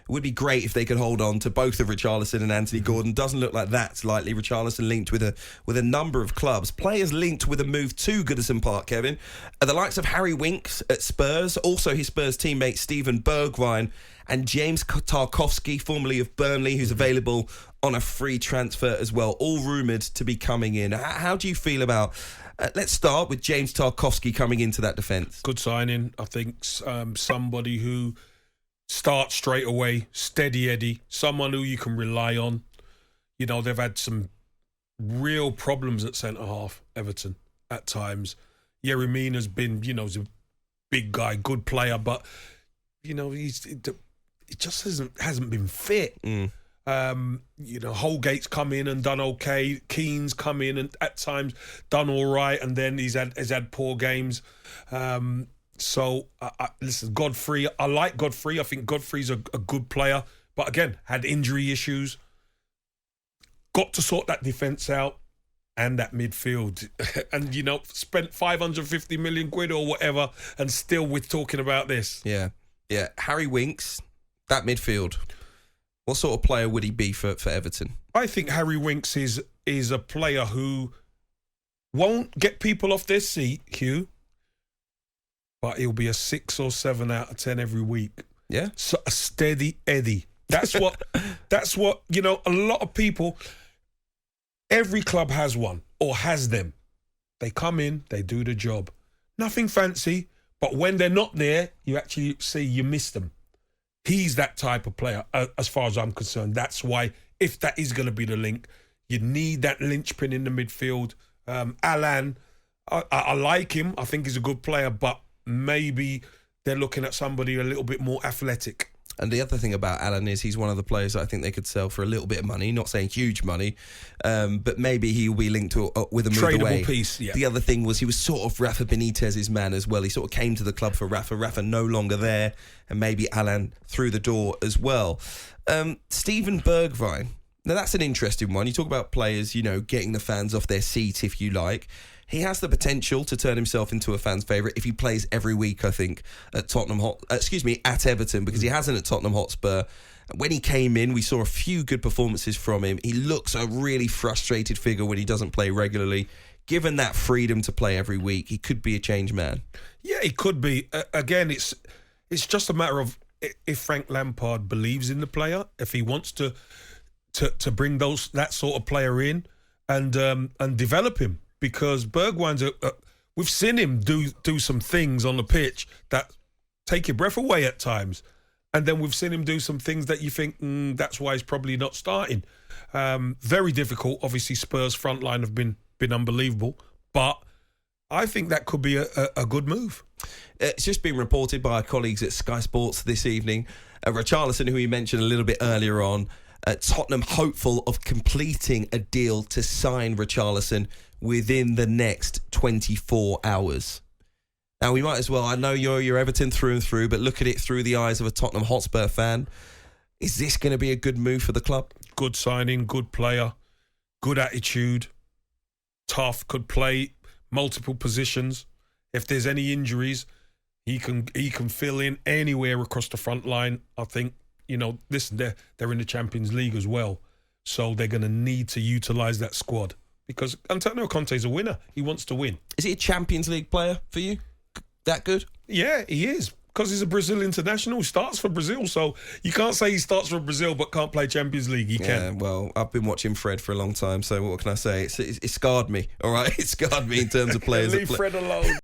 It would be great if they could hold on to both of Richarlison and Anthony Gordon. Doesn't look like that's likely. Richarlison linked with a number of clubs. Players linked with a move to Goodison Park, Kevin. The likes of Harry Winks at Spurs, also his Spurs teammate Steven Bergwijn, and James Tarkowski, formerly of Burnley, who's available on a free transfer as well, all rumoured to be coming in. How do you feel about... let's start with James Tarkowski coming into that defence. Good signing. I think somebody who starts straight away, steady Eddie, someone who you can rely on. You know, they've had some real problems at centre-half, Everton, at times. Yerry Mina's been, he's a big guy, good player, but, he just hasn't been fit. Holgate's come in and done okay. Keane's come in and at times done all right, and then he's had poor games. Listen, Godfrey, I like Godfrey. I think Godfrey's a good player, but again, had injury issues. Got to sort that defence out and that midfield. And, spent 550 million quid or whatever, and still we're talking about this. Yeah. Harry Winks, that midfield. What sort of player would he be for Everton? I think Harry Winks is a player who won't get people off their seat, Hugh, but he'll be a 6 or 7 out of 10 every week. Yeah. So a steady Eddie. That's what, a lot of people, every club has one or has them. They come in, they do the job. Nothing fancy, but when they're not there, you actually see you miss them. He's that type of player, as far as I'm concerned. That's why, if that is going to be the link, you need that linchpin in the midfield. Alan, I like him. I think he's a good player, but maybe they're looking at somebody a little bit more athletic. And the other thing about Alan is he's one of the players that I think they could sell for a little bit of money, not saying huge money, but maybe he'll be linked to with a move tradable away. Piece, yeah. The other thing was he was sort of Rafa Benitez's man as well. He sort of came to the club for Rafa. Rafa no longer there, and maybe Alan through the door as well. Steven Bergwijn. Now that's an interesting one. You talk about players, getting the fans off their seat, if you like. He has the potential to turn himself into a fan's favourite if he plays every week, I think, at at Everton, because he hasn't at Tottenham Hotspur. When he came in, we saw a few good performances from him. He looks a really frustrated figure when he doesn't play regularly. Given that freedom to play every week, he could be a changed man. Yeah, he could be. Again, it's just a matter of if Frank Lampard believes in the player, if he wants to bring that sort of player in and develop him. Because Bergwijn's we've seen him do some things on the pitch that take your breath away at times. And then we've seen him do some things that you think, that's why he's probably not starting. Very difficult. Obviously, Spurs' front line have been unbelievable. But I think that could be a good move. It's just been reported by our colleagues at Sky Sports this evening. Richarlison, who we mentioned a little bit earlier on, Tottenham hopeful of completing a deal to sign Richarlison within the next 24 hours. Now, we might as well, I know you're Everton through and through, but look at it through the eyes of a Tottenham Hotspur fan. Is this going to be a good move for the club? Good signing, good player, good attitude, tough, could play multiple positions. If there's any injuries, he can fill in anywhere across the front line. I think, listen, they're in the Champions League as well, so they're going to need to utilise that squad. Because Antonio Conte's a winner. He wants to win. Is he a Champions League player for you? That good? Yeah, he is. Because he's a Brazil international. He starts for Brazil. So you can't say he starts for Brazil but can't play Champions League. He can. Yeah, well, I've been watching Fred for a long time. So what can I say? It scarred me, all right? It scarred me in terms of players. Leave Fred alone.